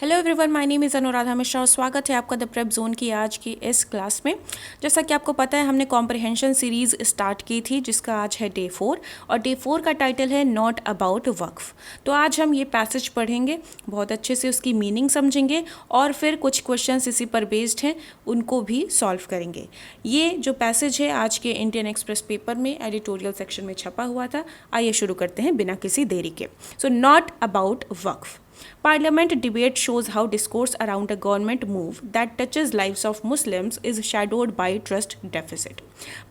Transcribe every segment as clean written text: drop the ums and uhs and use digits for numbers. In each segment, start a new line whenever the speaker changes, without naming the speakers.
Hello everyone, my name is Anuradha Mishra और स्वागत है आपका द प्रेप जोन की आज की इस क्लास में। जैसा कि आपको पता है, हमने कॉम्प्रिहेंशन सीरीज़ स्टार्ट की थी जिसका आज है डे 4 और डे 4 का टाइटल है नॉट अबाउट वक्फ। तो आज हम ये पैसेज पढ़ेंगे, बहुत अच्छे से उसकी मीनिंग समझेंगे और फिर कुछ क्वेश्चंस इसी पर बेस्ड हैं उनको भी सॉल्व करेंगे। ये जो पैसेज है आज के इंडियन एक्सप्रेस पेपर में एडिटोरियल सेक्शन में छपा हुआ था। आइए शुरू करते हैं बिना किसी देरी के। So not about Waqf. Parliament debate shows how discourse around a government move that touches lives of Muslims is shadowed by trust deficit.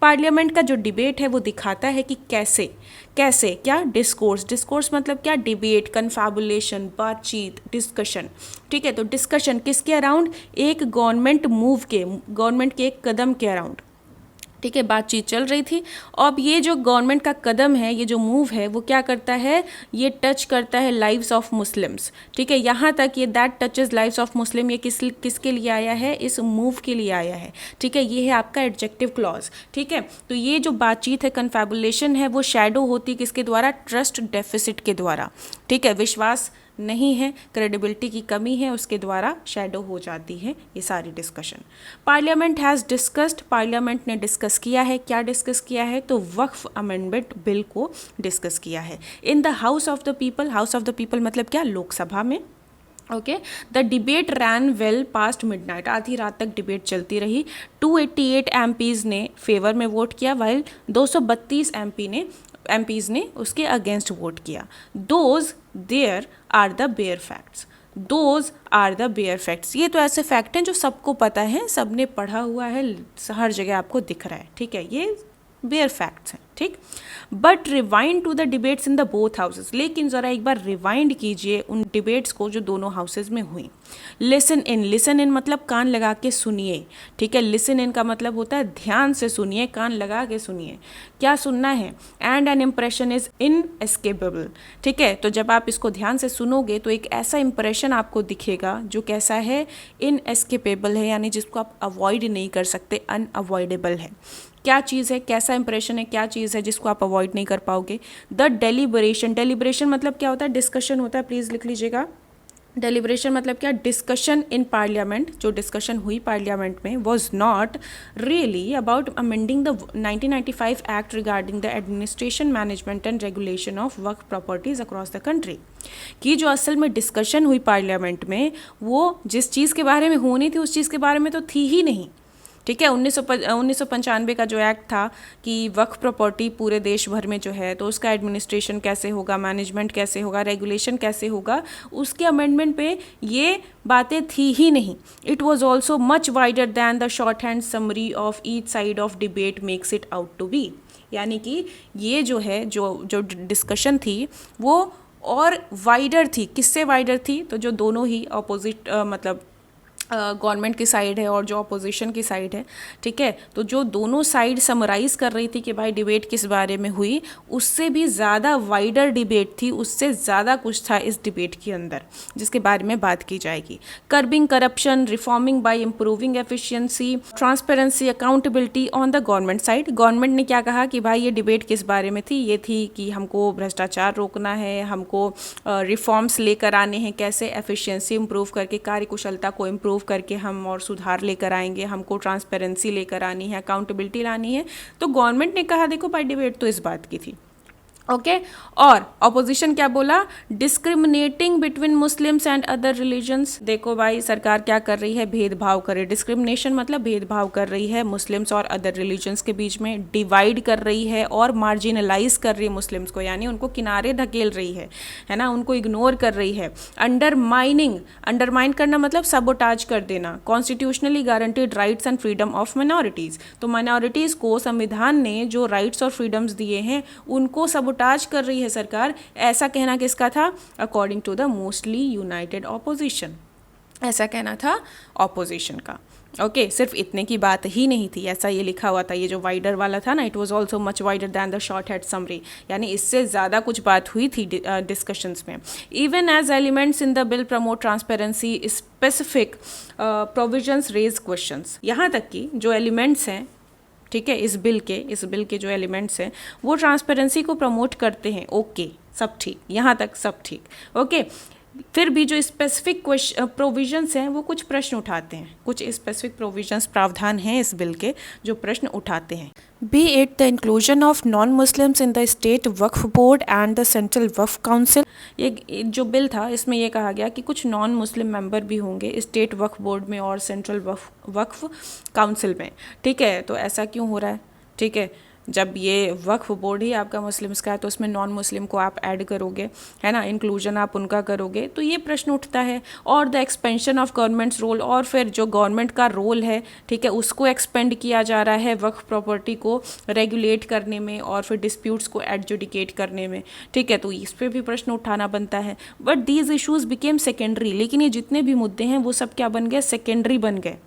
Parliament का जो डिबेट है वो दिखाता है कि कैसे कैसे क्या डिस्कोर्स मतलब क्या, डिबेट, कन्फैबुलेशन, बातचीत, डिस्कशन। ठीक है, तो डिस्कशन किसके अराउंड? एक गवर्नमेंट के एक कदम के अराउंड। ठीक है, बातचीत चल रही थी। अब ये जो गवर्नमेंट का कदम है, ये जो मूव है, वो क्या करता है? ये टच करता है लाइव्स ऑफ मुस्लिम्स। ठीक है, यहाँ तक ये that touches lives of Muslim, ये किसके लिए आया है? इस मूव के लिए आया है। ठीक है, ये है आपका एडजेक्टिव क्लॉज। ठीक है, तो ये जो बातचीत है, कन्फैबुलेशन है, वो शैडो होती किसके द्वारा? ट्रस्ट डेफिसिट के द्वारा। ठीक है, विश्वास नहीं है, क्रेडिबिलिटी की कमी है, उसके द्वारा शैडो हो जाती है ये सारी discussion. Parliament has discussed, parliament ने डिस्कस किया है। क्या डिस्कस किया है? तो वक्फ अमेंडमेंट बिल को डिस्कस किया है in the house of the people. House of the people मतलब क्या? लोकसभा में। Okay, the debate ran well past midnight, आधी रात तक डिबेट चलती रही। 288 एमपीज़ ने फेवर में वोट किया, वाइल 232 एमपीज़ ने उसके अगेंस्ट वोट किया। Those there are the bare facts. Those are the bare facts, ये तो ऐसे फैक्ट हैं जो सबको पता है, सबने पढ़ा हुआ है, हर जगह आपको दिख रहा है। ठीक है, ये बेयर फैक्ट्स हैं। ठीक, but rewind to the debates in the both houses, लेकिन ज़रा एक बार रिवाइंड कीजिए उन डिबेट्स को जो दोनों हाउसेज में हुई। लिसन इन मतलब कान लगा के सुनिए। ठीक है, लिसन इन का मतलब होता है ध्यान से सुनिए, कान लगा के सुनिए। क्या सुनना है? And an impression is inescapable. ठीक है, तो जब आप इसको ध्यान से सुनोगे तो एक ऐसा इम्प्रेशन आपको दिखेगा जो कैसा है? इनएस्केपेबल है, यानी जिसको आप अवॉइड नहीं कर सकते, अनअवॉइडेबल है। क्या चीज़ है? कैसा इंप्रेशन है? क्या चीज़ है जिसको आप अवॉइड नहीं कर पाओगे? द डेलिब्रेशन मतलब क्या होता है? डिस्कशन होता है, प्लीज़ लिख लीजिएगा। डेलिब्रेशन मतलब क्या? डिस्कशन इन पार्लियामेंट, जो डिस्कशन हुई पार्लियामेंट में, was not really about amending the 1995 act regarding the administration, management and regulation of Waqf properties across the country. कि जो असल में डिस्कशन हुई पार्लियामेंट में, वो जिस चीज़ के बारे में होनी थी उस चीज़ के बारे में तो थी ही नहीं। ठीक है, 1995 का जो एक्ट था कि वक्फ प्रॉपर्टी पूरे देश भर में जो है, तो उसका एडमिनिस्ट्रेशन कैसे होगा, मैनेजमेंट कैसे होगा, रेगुलेशन कैसे होगा, उसके अमेंडमेंट पे ये बातें थी ही नहीं। It was also much wider than the shorthand summary of each side of debate makes it out to be. यानी कि ये जो है जो डिस्कशन थी वो और वाइडर थी। किससे वाइडर थी? तो जो दोनों ही अपोजिट मतलब गवर्नमेंट की साइड है और जो अपोजिशन की साइड है। ठीक है, तो जो दोनों साइड समराइज़ कर रही थी कि भाई डिबेट किस बारे में हुई, उससे भी ज़्यादा वाइडर डिबेट थी, उससे ज़्यादा कुछ था इस डिबेट के अंदर जिसके बारे में बात की जाएगी। Curbing corruption, reforming bye improving efficiency, transparency, accountability on the government side. Government ने क्या कहा कि भाई ये डिबेट किस बारे में थी? ये थी कि हमको भ्रष्टाचार रोकना है, हमको रिफॉर्म्स लेकर आने हैं, कैसे एफिशिएंसी इम्प्रूव करके, कार्यकुशलता को इम्प्रूव करके हम और सुधार लेकर आएंगे, हमको ट्रांसपेरेंसी लेकर आनी है, अकाउंटेबिलिटी लानी है। तो गवर्नमेंट ने कहा देखो भाई डिबेट तो इस बात की थी। ओके, और ऑपोजिशन क्या बोला? Discriminating between Muslims and other religions. देखो भाई सरकार क्या कर रही है? भेदभाव कर रही है। डिस्क्रिमिनेशन मतलब भेदभाव कर रही है मुस्लिम्स और अदर रिलीजन्स के बीच में, डिवाइड कर रही है और मार्जिनलाइज कर रही है मुस्लिम्स को, यानी उनको किनारे धकेल रही है ना, उनको इग्नोर कर रही है। अंडरमाइन करना मतलब सबोटाज कर देना। Constitutionally guaranteed rights and freedom of minorities, तो माइनॉरिटीज़ को संविधान ने जो राइट्स और फ्रीडम्स दिए हैं उनको सबोटाज कर रही है सरकार। ऐसा कहना किसका था? According to the mostly united opposition, ऐसा कहना था ऑपोजिशन का। ओके, सिर्फ इतने की बात ही नहीं थी, ऐसा ये लिखा हुआ था। ये जो वाइडर वाला था ना, it was also much wider than the shorthand summary, यानी इससे ज़्यादा कुछ बात हुई थी डिस्कशंस में। Even as elements in the bill promote transparency, specific provisions raise questions. यहाँ तक कि जो एलिमेंट्स हैं, ठीक है, इस बिल के जो एलिमेंट्स हैं वो ट्रांसपेरेंसी को प्रमोट करते हैं। ओके, सब ठीक, यहाँ तक सब ठीक। ओके, फिर भी जो स्पेसिफिक प्रोविजंस हैं वो कुछ प्रश्न उठाते हैं, कुछ स्पेसिफिक प्रोविजंस प्रावधान हैं इस बिल के जो प्रश्न उठाते हैं। B it the inclusion of non Muslims in the state Waqf board and the central Waqf council. ये जो बिल था इसमें ये कहा गया कि कुछ नॉन मुस्लिम मेंबर भी होंगे स्टेट वक्फ बोर्ड में और सेंट्रल वक्फ काउंसिल में। ठीक है, तो ऐसा क्यों हो रहा है? ठीक है, जब ये वक्फ बोर्ड ही आपका मुस्लिम्स का है तो उसमें नॉन मुस्लिम को आप ऐड करोगे, है ना, इंक्लूजन आप उनका करोगे, तो ये प्रश्न उठता है। और the expansion of government's role, और फिर जो गवर्नमेंट का रोल है, ठीक है, उसको एक्सपेंड किया जा रहा है वक्फ प्रॉपर्टी को रेगुलेट करने में और फिर डिस्प्यूट्स को एडजुडिकेट करने में। ठीक है, तो इस पर भी प्रश्न उठाना बनता है। But these issues became secondary, लेकिन ये जितने भी मुद्दे हैं वो सब क्या बन गए? सेकेंडरी बन गए।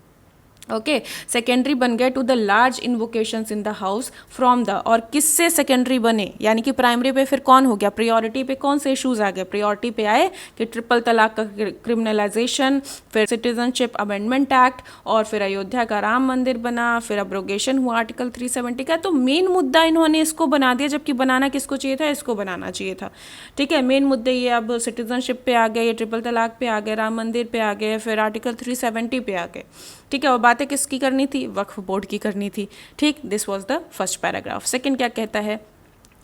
ओके, सेकेंडरी बन गए to the large invocations in the house from the, और किससे सेकेंडरी बने? यानी कि प्राइमरी पे फिर कौन हो गया? प्रायोरिटी पे कौन से इश्यूज आ गए? प्रायोरिटी पे आए कि ट्रिपल तलाक का क्रिमिनलाइजेशन, फिर सिटीजनशिप अमेंडमेंट एक्ट, और फिर अयोध्या का राम मंदिर बना, फिर अब्रोगेशन हुआ आर्टिकल 370 का। तो मेन मुद्दा इन्होंने इसको बना दिया, जबकि बनाना किसको चाहिए था? इसको बनाना चाहिए था। ठीक है, मेन मुद्दे ये अब सिटीजनशिप पे आ गए, ये ट्रिपल तलाक पे आ गए, राम मंदिर पे आ गए, फिर आर्टिकल 370 पे आ गए। ठीक है, और बातें किसकी करनी थी? वक्फ बोर्ड की करनी थी। ठीक, this was the first paragraph. Second क्या कहता है?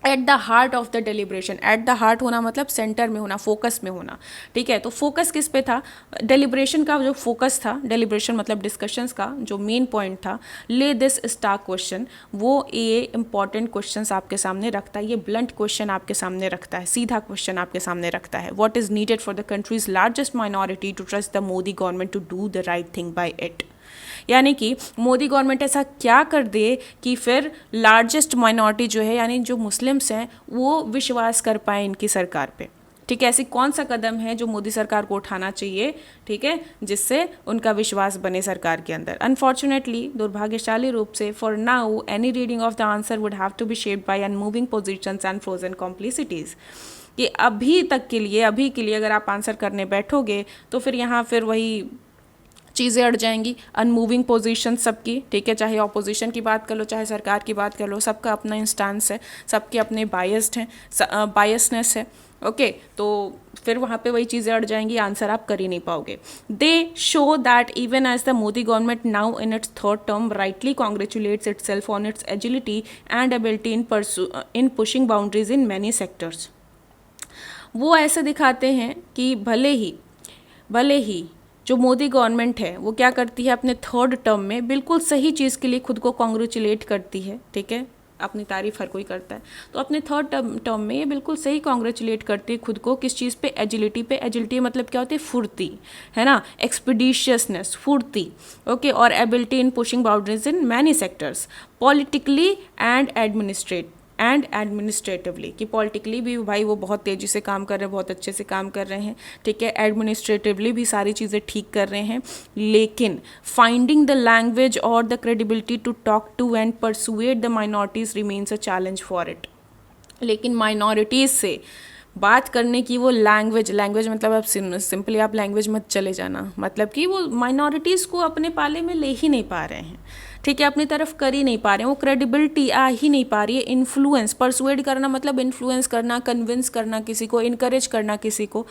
At the heart of the deliberation. At the heart होना मतलब सेंटर में होना, फोकस में होना। ठीक है, तो फोकस किस पे था? डेलिब्रेशन का जो फोकस था, डेलिब्रेशन मतलब डिस्कशंस का जो मेन पॉइंट था, ले दिस स्टार क्वेश्चन, वो ये इंपॉर्टेंट क्वेश्चन आपके सामने रखता है, ये ब्लंट क्वेश्चन आपके सामने रखता है, सीधा क्वेश्चन आपके सामने रखता है। What is needed for the country's largest minority to trust the Modi government to do the right thing by it. यानी कि मोदी गवर्नमेंट ऐसा क्या कर दे कि फिर लार्जेस्ट माइनॉरिटी जो है, यानी जो मुस्लिम्स हैं, वो विश्वास कर पाए इनकी सरकार पे। ठीक है, ऐसी कौन सा कदम है जो मोदी सरकार को उठाना चाहिए, ठीक है, जिससे उनका विश्वास बने सरकार के अंदर। अनफॉर्चुनेटली, दुर्भाग्यशाली रूप से, for now any reading of the answer would have to be shaped by unmoving positions and frozen complicities. कि अभी के लिए अगर आप आंसर करने बैठोगे तो फिर यहाँ फिर वही चीज़ें अड़ जाएंगी, अनमूविंग पोजीशन सबकी। ठीक है, चाहे ऑपोजिशन की बात कर लो, चाहे सरकार की बात कर लो, सबका अपना इंस्टांस है, सबके अपने बायस्ड हैं, बायसनेस है। ओके, तो फिर वहाँ पे वही चीज़ें अड़ जाएंगी, आंसर आप कर ही नहीं पाओगे। They show that even as the Modi government now in its third term rightly congratulates itself on its agility and ability in pushing boundaries in many sectors. वो ऐसे दिखाते हैं कि भले ही जो मोदी गवर्नमेंट है वो क्या करती है, अपने थर्ड टर्म में बिल्कुल सही चीज़ के लिए खुद को कॉन्ग्रेचुलेट करती है। ठीक है, अपनी तारीफ हर कोई करता है, तो अपने थर्ड टर्म में ये बिल्कुल सही कॉन्ग्रेचुलेट करती है खुद को। किस चीज़ पे? एजिलिटी पे। एजिलिटी मतलब क्या होती है? फुर्ती, है ना, एक्सपीडिशियसनेस, फुर्ती। ओके, और ability in pushing boundaries in many sectors, politically and administratively, कि पॉलिटिकली भी भाई वो बहुत तेज़ी से काम कर रहे हैं, बहुत अच्छे से काम कर रहे हैं। ठीक है, एडमिनिस्ट्रेटिवली भी सारी चीज़ें ठीक कर रहे हैं। लेकिन फाइंडिंग द लैंग्वेज और the credibility to talk to and persuade the minorities remains a challenge for it. लेकिन माइनॉरिटीज़ से बात करने की वो लैंग्वेज मतलब आप सिंपली आप लैंग्वेज मत चले जाना, मतलब कि वो माइनॉरिटीज़ को अपने पाले में ले ही नहीं पा रहे हैं। ठीक है, अपनी तरफ कर ही नहीं पा रहे हैं, वो क्रेडिबिलिटी आ ही नहीं पा रही है। इन्फ्लुएंस, परसुएड करना मतलब इन्फ्लुएंस करना, कन्विंस करना किसी को, इनकरेज करना किसी को।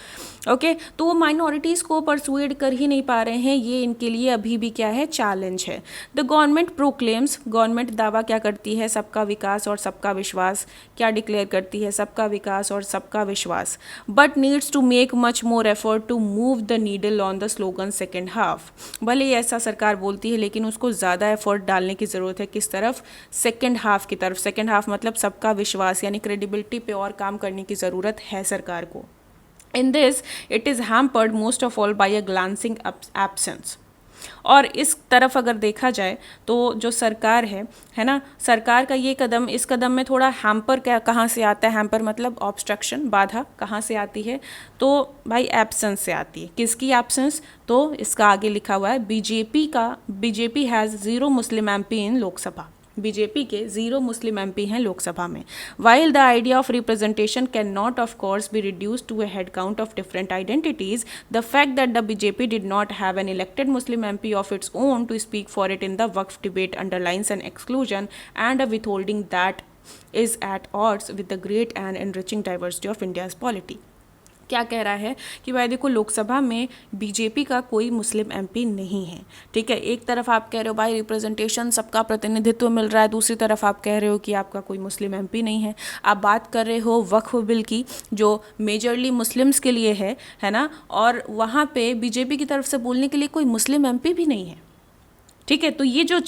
ओके, तो वो माइनॉरिटीज़ को परसुएड कर ही नहीं पा रहे हैं, ये इनके लिए अभी भी क्या है? चैलेंज है। द गवर्नमेंट प्रोक्लेम्स, गवर्नमेंट दावा क्या करती है? सबका विकास और सबका विश्वास। क्या डिक्लेयर करती है? सबका विकास और सबका विश्वास। But needs to make much more effort to move the needle on the slogan second half. भले ही ऐसा सरकार बोलती है, लेकिन उसको ज़्यादा एफर्ट डालने की ज़रूरत है। किस तरफ? सेकेंड हाफ की तरफ। सेकेंड हाफ मतलब सबका विश्वास, यानी क्रेडिबिलिटी पे और काम करने की ज़रूरत है सरकार को। In this it is hampered most of all by a glancing absence. और इस तरफ अगर देखा जाए तो जो सरकार है ना, सरकार का ये कदम, इस कदम में थोड़ा हैम्पर कहाँ से आता है? हैम्पर मतलब ऑब्स्ट्रक्शन, बाधा कहाँ से आती है? तो भाई एब्सेंस से आती है। किसकी एब्सेंस? तो इसका आगे लिखा हुआ है BJP has 0 Muslim MP in Lok Sabha. BJP के 0 मुस्लिम एमपी हैं लोकसभा में। While the idea of representation can not of course be reduce to a head count of different identities, the fact that the BJP did not have an elected Muslim MP of its own to speak for it in the Waqf debate underlines an exclusion and a withholding that is at odds with the great and enriching diversity of India's polity. क्या कह रहा है कि भाई देखो लोकसभा में BJP का कोई मुस्लिम एमपी नहीं है, ठीक है। एक तरफ आप कह रहे हो भाई रिप्रेजेंटेशन, सबका प्रतिनिधित्व मिल रहा है, दूसरी तरफ आप कह रहे हो कि आपका कोई मुस्लिम एमपी नहीं है। आप बात कर रहे हो वक्फ बिल की जो मेजरली मुस्लिम्स के लिए है ना, और वहाँ पे बीजेपी की तरफ से बोलने के लिए कोई मुस्लिम एमपी भी नहीं है, ठीक है। तो ये जो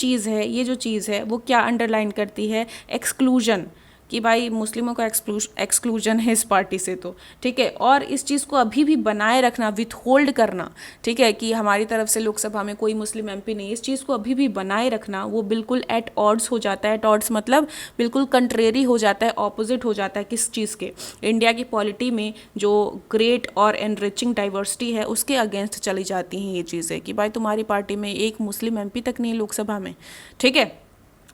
चीज़ है वो क्या अंडरलाइन करती है, एक्सक्लूजन, कि भाई मुस्लिमों का एक्सक्लूजन है इस पार्टी से, तो ठीक है। और इस चीज़ को अभी भी बनाए रखना, विथ होल्ड करना, ठीक है, कि हमारी तरफ से लोकसभा में कोई मुस्लिम एमपी नहीं, इस चीज़ को अभी भी बनाए रखना वो बिल्कुल एट ऑड्स हो जाता है। एट ऑड्स मतलब बिल्कुल कंट्रेरी हो जाता है, ऑपोजिट हो जाता है किस चीज़ के, इंडिया की पॉलिटी में जो ग्रेट और एनरिचिंग डाइवर्सिटी है उसके अगेंस्ट चली जाती हैं ये चीज़ें, कि भाई तुम्हारी पार्टी में एक मुस्लिम एमपी तक नहीं है लोकसभा में, ठीक है।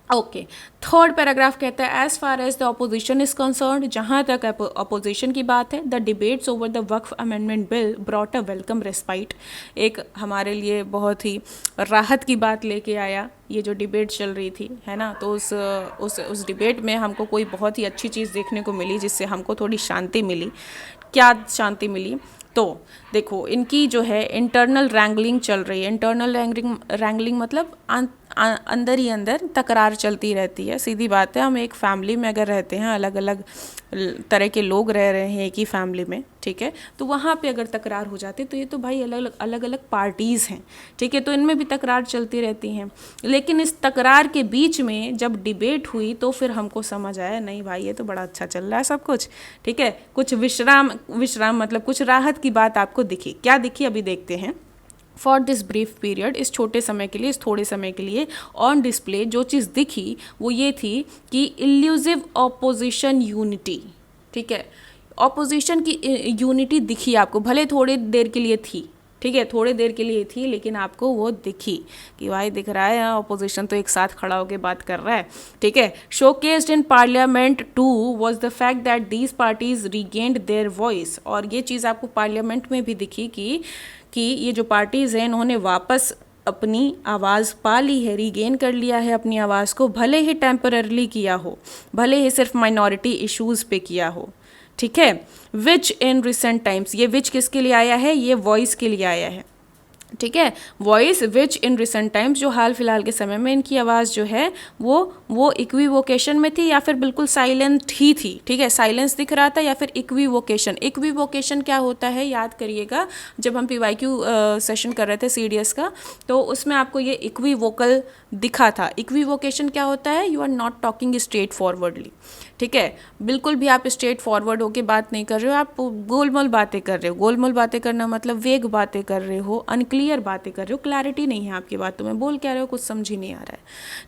ओके, थर्ड पैराग्राफ कहता है as far as the opposition is concern, जहाँ तक अपोजिशन की बात है, the debates over the Waqf amendment bill brought a welcome respite, एक हमारे लिए बहुत ही राहत की बात लेके आया ये जो डिबेट चल रही थी, है ना। तो उस डिबेट में हमको कोई बहुत ही अच्छी चीज़ देखने को मिली जिससे हमको थोड़ी शांति मिली। क्या शांति मिली, तो देखो इनकी जो है इंटरनल रैंगलिंग चल रही है। इंटरनल रैंगलिंग मतलब अंदर ही अंदर तकरार चलती रहती है, सीधी बात है। हम एक फैमिली में अगर रहते हैं, अलग अलग तरह के लोग रह रहे हैं एक ही फैमिली में, ठीक है, तो वहाँ पे अगर तकरार हो जाती है तो ये तो भाई अलग अलग पार्टीज़ हैं, ठीक है, तो इनमें भी तकरार चलती रहती हैं। लेकिन इस तकरार के बीच में जब डिबेट हुई तो फिर हमको समझ आया नहीं भाई ये तो बड़ा अच्छा चल रहा है सब कुछ, ठीक है। कुछ विश्राम मतलब कुछ राहत की बात आपको दिखी। क्या दिखी अभी देखते हैं। फॉर दिस ब्रीफ पीरियड, इस छोटे समय के लिए, इस थोड़े समय के लिए ऑन डिस्प्ले जो चीज़ दिखी वो ये थी कि इल्यूजिव ऑपोजिशन यूनिटी, ठीक है, ऑपोजिशन की यूनिटी दिखी आपको, भले थोड़ी देर के लिए थी, ठीक है, थोड़ी देर के लिए थी, लेकिन आपको वो दिखी कि भाई दिख रहा है ऑपोजिशन तो एक साथ खड़ा होकर बात कर रहा है, ठीक है। Showcased in Parliament too was the fact that these parties regained their voice, और ये चीज़ आपको पार्लियामेंट में भी दिखी कि ये जो पार्टीज़ हैं इन्होंने वापस अपनी आवाज़ पा ली है, रीगेन कर लिया है अपनी आवाज़ को, भले ही टेम्पररली किया हो, भले ही सिर्फ माइनॉरिटी इश्यूज़ पे किया हो, ठीक है। विच इन रिसेंट टाइम्स, ये विच किसके लिए आया है, ये वॉइस के लिए आया है, ठीक है। Voice which in recent times, जो हाल फिलहाल के समय में इनकी आवाज़ जो है वो इक्विवोकेशन में थी या फिर बिल्कुल साइलेंट ही थी, ठीक है, साइलेंस दिख रहा था या फिर इक्विवोकेशन। इक्विवोकेशन क्या होता है याद करिएगा, जब हम पीवाईक्यू सेशन कर रहे थे सीडीएस का तो उसमें आपको ये इक्विवोकल दिखा था। इक्विवोकेशन क्या होता है, you are not talking straightforwardly, ठीक है, बिल्कुल भी आप स्ट्रेट फॉरवर्ड होके बात नहीं कर रहे हो, आप गोलमोल बातें कर रहे हो। गोलमोल बातें करना मतलब वेग बातें कर रहे हो, अनक्लियर बातें कर रहे हो, क्लैरिटी नहीं है आपकी बातों में, बोल क्या रहे हो कुछ समझ ही नहीं आ रहा है,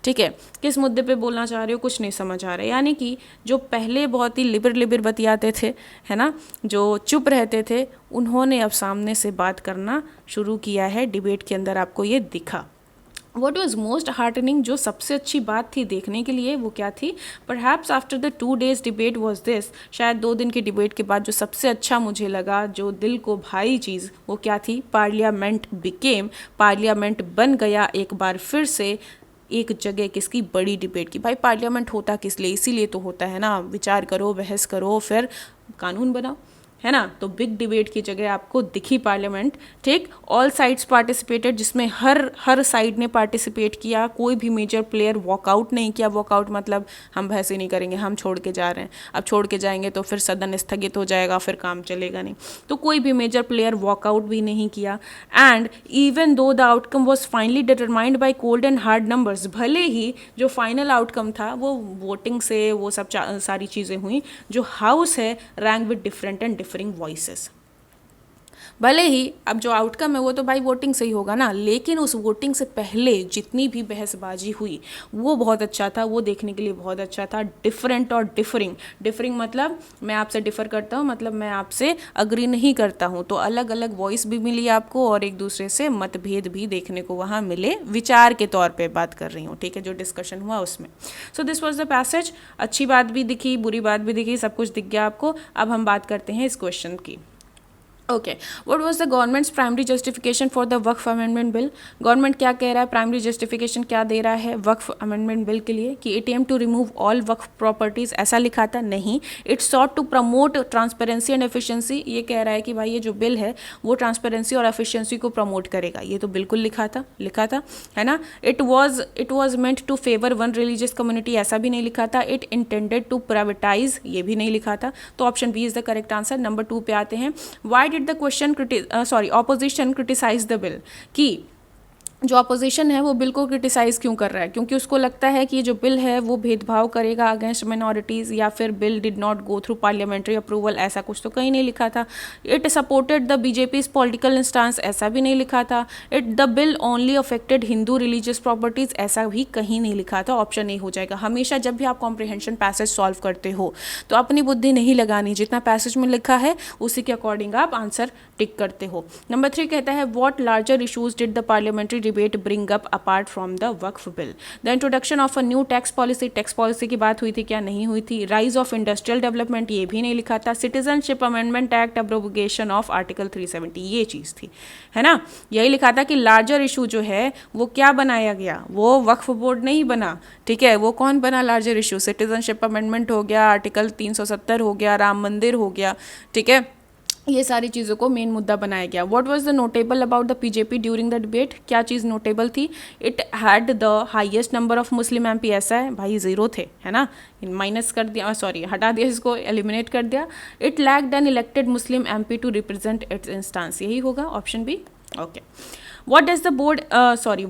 ठीक है, किस मुद्दे पे बोलना चाह रहे हो कुछ नहीं समझ आ रहा है। यानी कि जो पहले बहुत ही लिबर बतियाते थे, है ना, जो चुप रहते थे, उन्होंने अब सामने से बात करना शुरू किया है। डिबेट के अंदर आपको ये दिखा। वॉट वॉज मोस्ट हार्टनिंग, जो सबसे अच्छी बात थी देखने के लिए वो क्या थी, perhaps after the 2 days debate was this, शायद 2 दिन की डिबेट के बाद जो सबसे अच्छा मुझे लगा, जो दिल को भाई चीज़, वो क्या थी, पार्लियामेंट बिकेम, पार्लियामेंट बन गया एक बार फिर से एक जगह किसकी, बड़ी डिबेट की। भाई पार्लियामेंट होता किस लिए, इसीलिए तो होता है ना, विचार करो, बहस करो, फिर कानून बनाओ, है ना। तो बिग डिबेट की जगह आपको दिखी पार्लियामेंट, ठीक। ऑल साइड्स पार्टिसिपेटेड, जिसमें हर साइड ने पार्टिसिपेट किया, कोई भी मेजर प्लेयर वॉकआउट नहीं किया। वॉकआउट मतलब हम बहस ही नहीं करेंगे, हम छोड़ के जा रहे हैं, अब छोड़ के जाएंगे तो फिर सदन स्थगित हो जाएगा, फिर काम चलेगा नहीं, तो कोई भी मेजर प्लेयर वॉकआउट भी नहीं किया। And even though the outcome was finally determined by cold and hard numbers, भले ही जो फाइनल आउटकम था वो वोटिंग से वो सब सारी चीज़ें हुई, जो हाउस है rank with different and differing voices, भले ही अब जो आउटकम है वो तो भाई वोटिंग से ही होगा ना, लेकिन उस वोटिंग से पहले जितनी भी बहसबाजी हुई वो बहुत अच्छा था, वो देखने के लिए बहुत अच्छा था। डिफरेंट और डिफरिंग मतलब मैं आपसे डिफर करता हूँ, मतलब मैं आपसे अग्री नहीं करता हूँ, तो अलग अलग वॉइस भी मिली आपको और एक दूसरे से मतभेद भी देखने को वहाँ मिले, विचार के तौर पर बात कर रही हूँ, ठीक है, जो डिस्कशन हुआ उसमें। So this was the passage, अच्छी बात भी दिखी, बुरी बात भी दिखी, सब कुछ दिख गया आपको। अब हम बात करते हैं इस क्वेश्चन की। Okay, what was the governments primary justification for the Waqf amendment bill? Government क्या कह रहा है, प्राइमरी जस्टिफिकेशन क्या दे रहा है वक्फ अमेंडमेंट बिल के लिए कि ATM to remove all Waqf properties, ऐसा लिखा था? नहीं, it sought to promote transparency and efficiency. ये कह रहा है कि भाई ये जो बिल है वो ट्रांसपेरेंसी और एफिशिएंसी को प्रमोट करेगा। ये तो बिल्कुल लिखा था, है ना। It was meant to favour one religious community, ऐसा भी नहीं लिखा था। इट इंटेंडेड टू प्राइवेटाइज, ये भी नहीं लिखा था। तो option B is the correct answer. Number 2 पे आते हैं, why did the question opposition criticise the bill, कि जो अपोजिशन है वो बिल को क्रिटिसाइज़ क्यों कर रहा है? क्योंकि उसको लगता है कि ये जो बिल है वो भेदभाव करेगा अगेंस्ट मिनॉरिटीज़, या फिर bill did not go through parliamentary approval, ऐसा कुछ तो कहीं नहीं लिखा था। It supported the BJP's political instance, ऐसा भी नहीं लिखा था। It the bill only affected Hindu religious properties, ऐसा भी कहीं नहीं लिखा था। ऑप्शन ए हो जाएगा। हमेशा जब भी आप कॉम्प्रिहेंशन पैसेज सॉल्व करते हो तो अपनी बुद्धि नहीं लगानी, जितना पैसेज में लिखा है उसी के अकॉर्डिंग आप आंसर टिक करते हो। नंबर 3 कहता है, what larger issues did the parliamentary debate bring up apart from the Waqf bill? The introduction of a new tax policy की बात हुई थी क्या? नहीं हुई थी। राइज ऑफ इंडस्ट्रियल डेवलपमेंट, ये भी नहीं लिखा था। Citizenship amendment act, abrogation of article 370, ये चीज़ थी, है ना। यही लिखा था कि लार्जर इशू जो है वो क्या बनाया गया, वो वक्फ बोर्ड नहीं बना, ठीक है। वो कौन बना लार्जर इशू? सिटीजनशिप अमेंडमेंट हो गया, आर्टिकल 370 हो गया, राम मंदिर हो गया, ठीक है। ये सारी चीज़ों को मेन मुद्दा बनाया गया। What was the notable about the BJP during the debate? क्या चीज़ नोटेबल थी? It had the highest number of Muslim MP, ऐसा है भाई, 0 थे, है ना। माइनस कर दिया, सॉरी हटा दिया, इसको एलिमिनेट कर दिया। It lacked an elected Muslim MP to represent its instance, यही होगा option B. Okay, what does the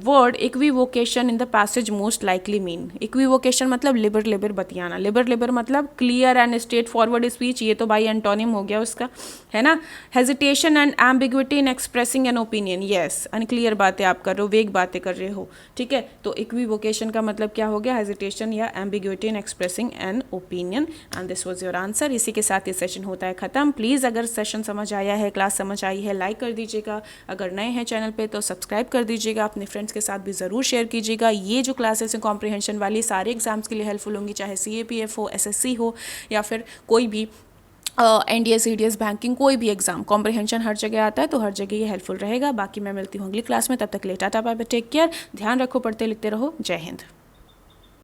word equivocation in the passage most likely mean? equivocation मतलब लिबर बतियाना, लिबर मतलब clear and straight forward speech, ये तो भाई antonym हो गया उसका, है ना। Hesitation and ambiguity in expressing an opinion, yes, unclear बातें आप कर रहे हो, वेग बातें कर रहे हो, ठीक है। तो इक्विवोकेशन का मतलब क्या हो गया? हेजिटेशन या ambiguity in expressing an opinion, and this was your answer. इसी के साथ ये सेशन होता है खत्म। प्लीज़ अगर सेशन समझ आया है, क्लास समझ आई है, लाइक कर दीजिएगा। अगर नए हैं चैनल पे तो सब्सक्राइब कर दीजिएगा। अपने फ्रेंड्स के साथ भी ज़रूर शेयर कीजिएगा। ये जो क्लासेस हैं कॉम्प्रिहेंशन वाली, सारे एग्जाम्स के लिए हेल्पफुल होंगी, चाहे CAPF हो, SSC हो, या फिर कोई भी NDA CDS बैंकिंग, कोई भी एग्जाम, कॉम्प्रिहेंशन हर जगह आता है, तो हर जगह ये हेल्पफुल रहेगा। बाकी मैं मिलती हूँ अगली क्लास में, तब तक लेटा था, बाय बाय, टेक केयर, ध्यान रखो, पढ़ते लिखते रहो, जय हिंद।